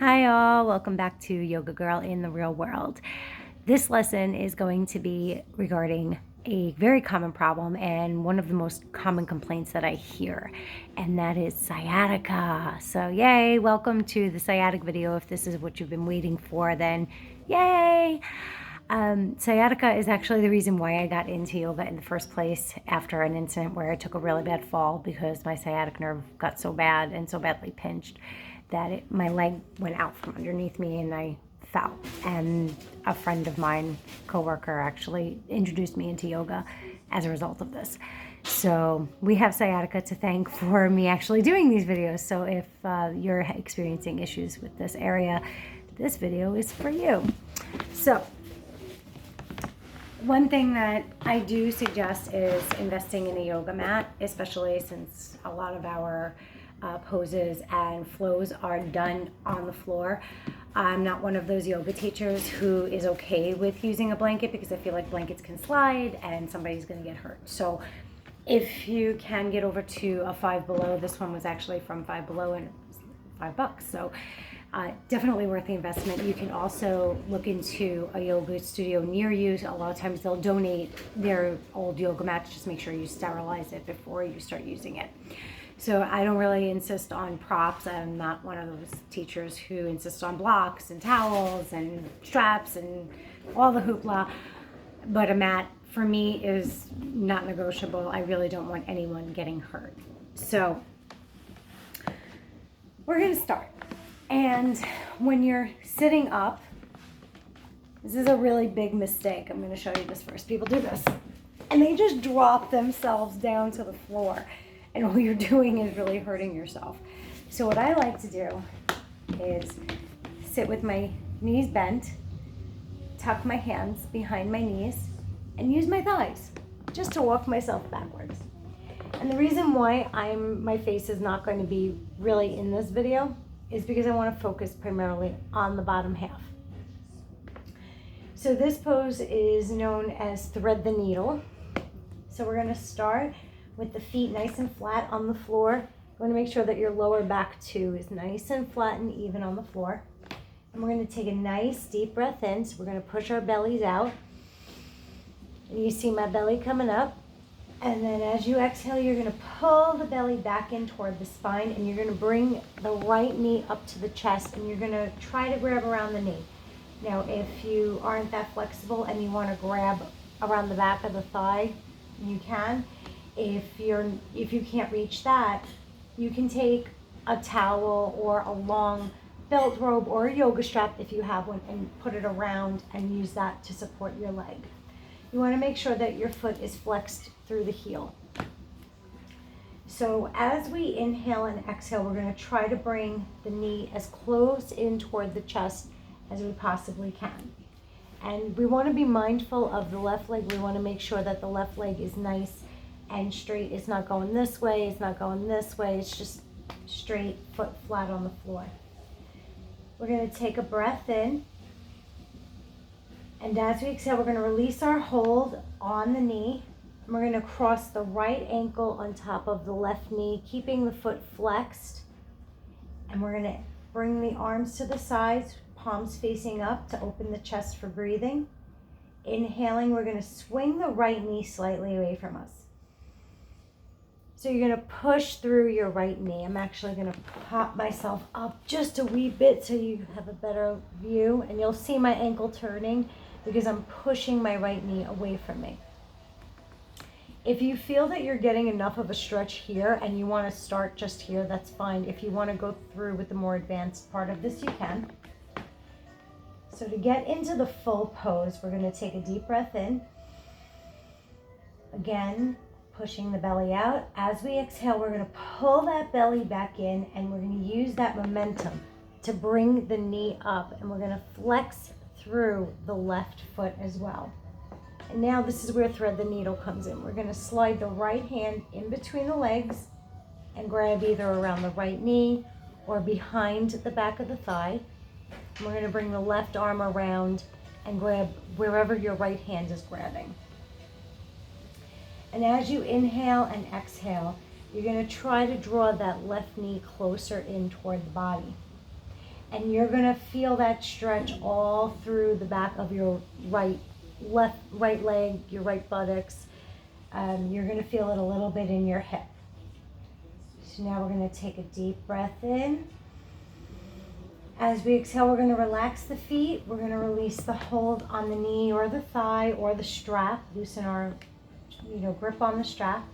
Hi all, welcome back to Yoga Girl in the Real World. This lesson is going to be regarding a very common problem and one of the most common complaints that I hear, and that is sciatica. So yay, welcome to the sciatic video. If this is what you've been waiting for, then yay! Sciatica is actually the reason why I got into yoga in the first place after an incident where I took a really bad fall because my sciatic nerve got so bad and so badly pinched that my leg went out from underneath me and I fell. And a friend of mine, coworker, actually introduced me into yoga as a result of this. So we have sciatica to thank for me actually doing these videos. So if you're experiencing issues with this area, this video is for you. So one thing that I do suggest is investing in a yoga mat, especially since a lot of our poses and flows are done on the floor. I'm not one of those yoga teachers who is okay with using a blanket because I feel like blankets can slide and somebody's going to get hurt. So if you can get over to a Five Below, this one was actually from Five Below and it was $5. So definitely worth the investment. You can also look into a yoga studio near you. A lot of times they'll donate their old yoga mats. Just make sure you sterilize it before you start using it. So I don't really insist on props. I'm not one of those teachers who insist on blocks and towels and straps and all the hoopla. But a mat for me is not negotiable. I really don't want anyone getting hurt. So we're going to start. And when you're sitting up, this is a really big mistake. I'm going to show you this first. People do this and they just drop themselves down to the floor. And all you're doing is really hurting yourself. So what I like to do is sit with my knees bent, tuck my hands behind my knees, and use my thighs just to walk myself backwards. And the reason why my face is not going to be really in this video is because I want to focus primarily on the bottom half. So this pose is known as thread the needle. So we're going to start with the feet nice and flat on the floor. You want to make sure that your lower back too is nice and flat and even on the floor. And we're going to take a nice deep breath in. So we're going to push our bellies out. And you see my belly coming up. And then as you exhale, you're going to pull the belly back in toward the spine, and you're going to bring the right knee up to the chest, and you're going to try to grab around the knee. Now, if you aren't that flexible and you want to grab around the back of the thigh, you can. If you can't reach that, you can take a towel or a long belt robe or a yoga strap if you have one and put it around and use that to support your leg. You want to make sure that your foot is flexed through the heel. So as we inhale and exhale, we're going to try to bring the knee as close in toward the chest as we possibly can. And we want to be mindful of the left leg. We want to make sure that the left leg is nice and straight. It's not going this way, it's not going this way, it's just straight, foot flat on the floor. We're going to take a breath in, and as we exhale, we're going to release our hold on the knee, and we're going to cross the right ankle on top of the left knee, keeping the foot flexed, and we're going to bring the arms to the sides, palms facing up to open the chest for breathing. Inhaling, we're going to swing the right knee slightly away from us. So you're going to push through your right knee. I'm actually going to pop myself up just a wee bit so you have a better view. And you'll see my ankle turning because I'm pushing my right knee away from me. If you feel that you're getting enough of a stretch here and you want to start just here, that's fine. If you want to go through with the more advanced part of this, you can. So to get into the full pose, we're going to take a deep breath in. Again, pushing the belly out. As we exhale, we're going to pull that belly back in, and we're going to use that momentum to bring the knee up, and we're going to flex through the left foot as well. And now this is where thread the needle comes in. We're going to slide the right hand in between the legs and grab either around the right knee or behind the back of the thigh. And we're going to bring the left arm around and grab wherever your right hand is grabbing. And as you inhale and exhale, you're going to try to draw that left knee closer in toward the body. And you're gonna feel that stretch all through the back of your right leg, your right buttocks. You're gonna feel it a little bit in your hip. So now we're gonna take a deep breath in. As we exhale, we're gonna relax the feet. We're gonna release the hold on the knee or the thigh or the strap. Loosen our, grip on the strap.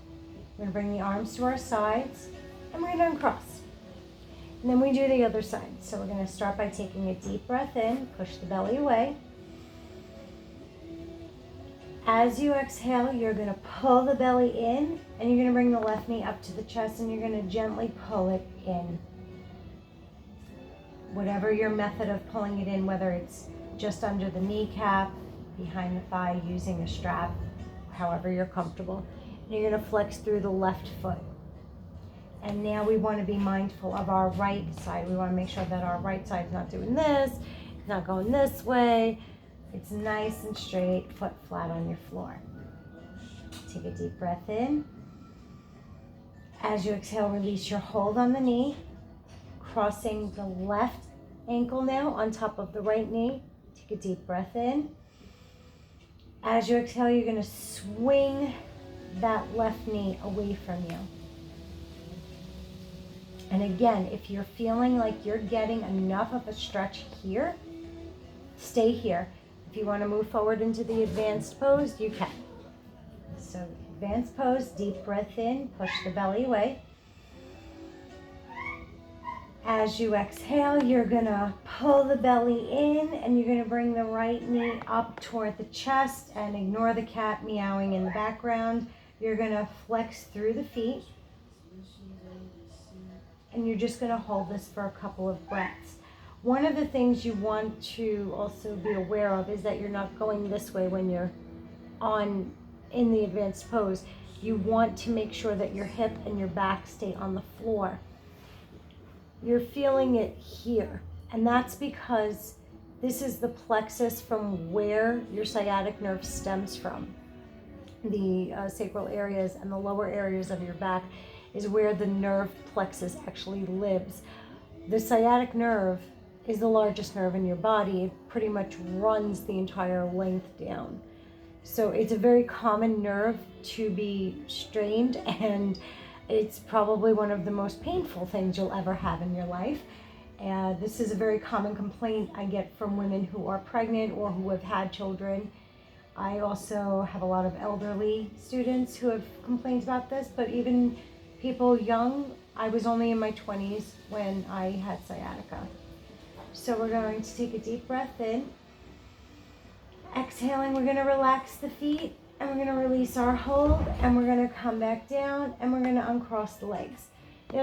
We're gonna bring the arms to our sides and we're gonna uncross. And then we do the other side. So we're gonna start by taking a deep breath in, push the belly away. As you exhale, you're gonna pull the belly in and you're gonna bring the left knee up to the chest and you're gonna gently pull it in. Whatever your method of pulling it in, whether it's just under the kneecap, behind the thigh, using a strap, however you're comfortable. And you're gonna flex through the left foot. And now we want to be mindful of our right side. We want to make sure that our right side is not doing this, it's not going this way. It's nice and straight, foot flat on your floor. Take a deep breath in. As you exhale, release your hold on the knee, crossing the left ankle now on top of the right knee. Take a deep breath in. As you exhale, you're going to swing that left knee away from you. And again, if you're feeling like you're getting enough of a stretch here, stay here. If you want to move forward into the advanced pose, you can. So advanced pose, deep breath in, push the belly away. As you exhale, you're gonna pull the belly in and you're gonna bring the right knee up toward the chest and ignore the cat meowing in the background. You're gonna flex through the feet. And you're just going to hold this for a couple of breaths. One of the things you want to also be aware of is that you're not going this way when you're in the advanced pose. You want to make sure that your hip and your back stay on the floor. You're feeling it here, and that's because this is the plexus from where your sciatic nerve stems from. The sacral areas and the lower areas of your back is where the nerve plexus actually lives. The sciatic nerve is the largest nerve in your body. It pretty much runs the entire length down. So it's a very common nerve to be strained, and it's probably one of the most painful things you'll ever have in your life. And this is a very common complaint I get from women who are pregnant or who have had children. I also have a lot of elderly students who have complained about this, but even people young, I was only in my 20s when I had sciatica. So we're going to take a deep breath in. Exhaling, we're gonna relax the feet and we're gonna release our hold and we're gonna come back down and we're gonna uncross the legs.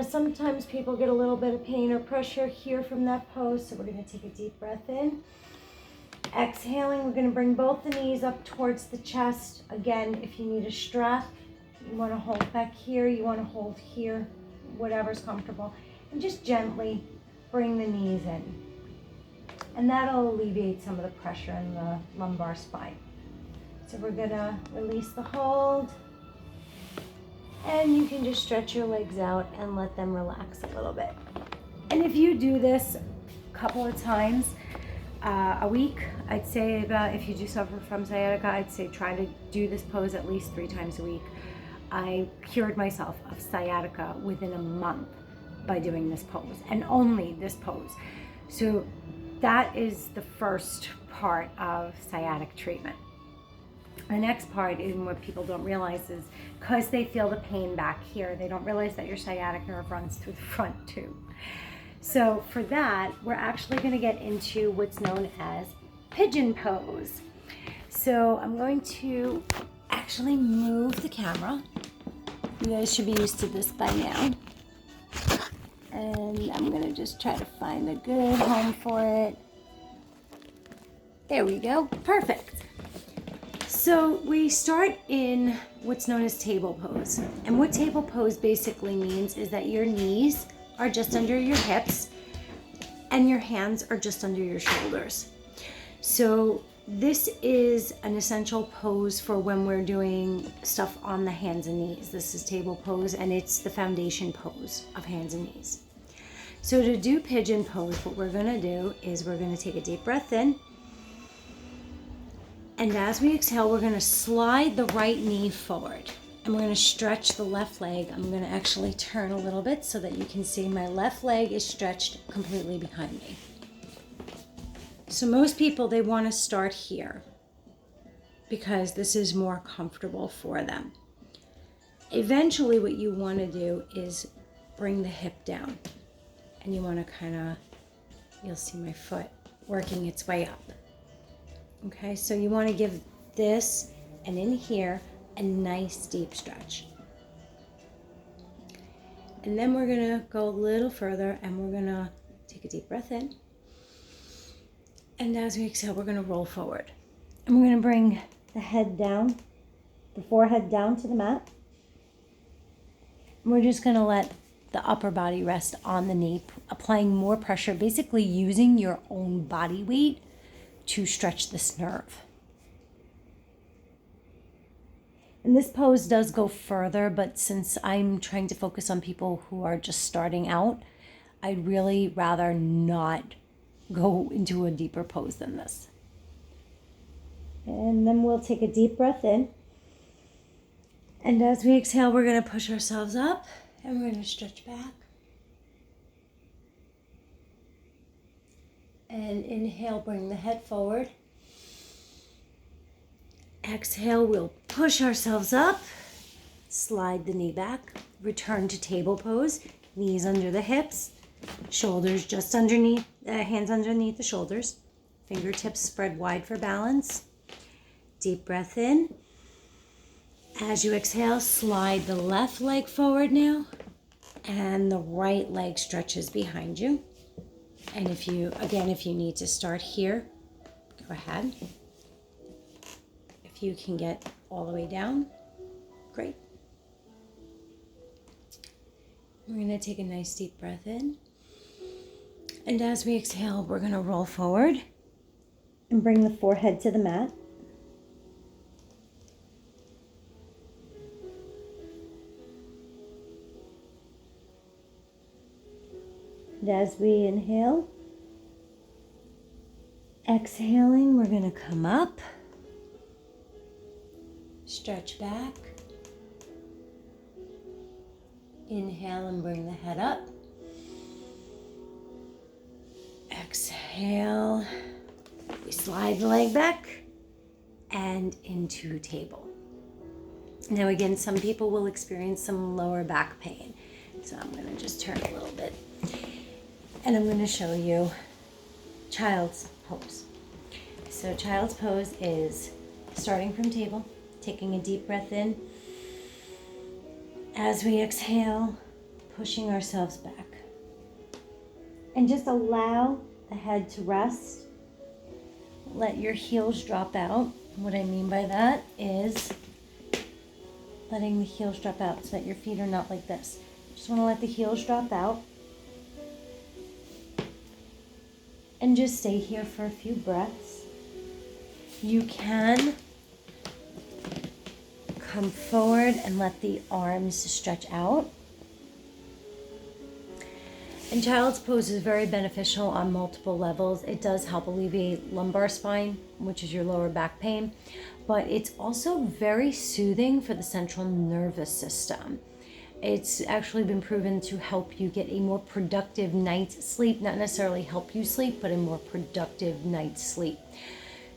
Sometimes people get a little bit of pain or pressure here from that pose, so we're gonna take a deep breath in. Exhaling, we're gonna bring both the knees up towards the chest. Again, if you need a strap, you want to hold back here, you want to hold here, whatever's comfortable. And just gently bring the knees in. And that'll alleviate some of the pressure in the lumbar spine. So we're going to release the hold. And you can just stretch your legs out and let them relax a little bit. And if you do this a couple of times a week, I'd say if you do suffer from sciatica, I'd say try to do this pose at least 3 times a week. I cured myself of sciatica within a month by doing this pose, and only this pose. So that is the first part of sciatic treatment. The next part, and what people don't realize, is because they feel the pain back here, they don't realize that your sciatic nerve runs through the front too. So for that, we're actually going to get into what's known as pigeon pose. So I'm going to actually move the camera. You guys should be used to this by now. And I'm gonna just try to find a good home for it. There we go, perfect. So we start in what's known as table pose. And what table pose basically means is that your knees are just under your hips and your hands are just under your shoulders. So this is an essential pose for when we're doing stuff on the hands and knees. This is table pose, and it's the foundation pose of hands and knees. So to do pigeon pose, what we're gonna do is we're gonna take a deep breath in. And as we exhale, we're gonna slide the right knee forward. And we're gonna stretch the left leg. I'm gonna actually turn a little bit so that you can see my left leg is stretched completely behind me. So most people, they wanna start here because this is more comfortable for them. Eventually what you wanna do is bring the hip down. And you wanna kinda, you'll see my foot working its way up. Okay, so you wanna give this and in here a nice deep stretch. And then we're gonna go a little further and we're gonna take a deep breath in. And as we exhale, we're gonna roll forward. And we're gonna bring the head down, the forehead down to the mat. And we're just gonna let the upper body rest on the knee, applying more pressure, basically using your own body weight to stretch this nerve. And this pose does go further, but since I'm trying to focus on people who are just starting out, I'd really rather not go into a deeper pose than this. And then we'll take a deep breath in. And as we exhale, we're gonna push ourselves up and we're gonna stretch back. And inhale, bring the head forward. Exhale, we'll push ourselves up, slide the knee back, return to table pose, knees under the hips, shoulders just underneath, hands underneath the shoulders, fingertips spread wide for balance. Deep breath in. As you exhale, slide the left leg forward now, and the right leg stretches behind you. And if you need to start here, go ahead. If you can get all the way down, great. We're gonna take a nice deep breath in. And as we exhale, we're gonna roll forward and bring the forehead to the mat. And as we inhale, exhaling, we're gonna come up, stretch back, inhale and bring the head up, exhale, we slide the leg back and into table. Now again, some people will experience some lower back pain, so I'm gonna just turn a little bit. And I'm going to show you child's pose. So child's pose is starting from table, taking a deep breath in. As we exhale, pushing ourselves back. And just allow the head to rest. Let your heels drop out. What I mean by that is letting the heels drop out so that your feet are not like this. Just want to let the heels drop out. And just stay here for a few breaths. You can come forward and let the arms stretch out. And child's pose is very beneficial on multiple levels. It does help alleviate lumbar spine, which is your lower back pain, but it's also very soothing for the central nervous system. It's actually been proven to help you get a more productive night's sleep, not necessarily help you sleep, but a more productive night's sleep.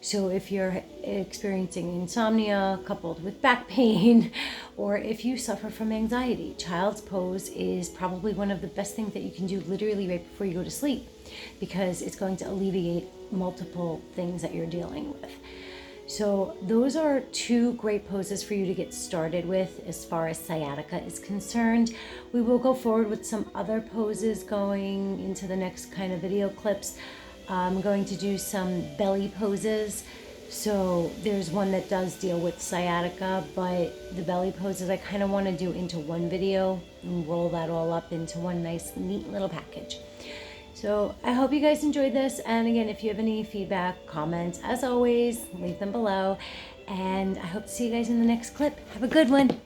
So if you're experiencing insomnia coupled with back pain, or if you suffer from anxiety, child's pose is probably one of the best things that you can do literally right before you go to sleep, because it's going to alleviate multiple things that you're dealing with. So those are two great poses for you to get started with as far as sciatica is concerned. We will go forward with some other poses going into the next kind of video clips. I'm going to do some belly poses. So there's one that does deal with sciatica, but the belly poses I kind of want to do into one video and roll that all up into one nice neat little package. So I hope you guys enjoyed this. And again, if you have any feedback, comments, as always, leave them below. And I hope to see you guys in the next clip. Have a good one.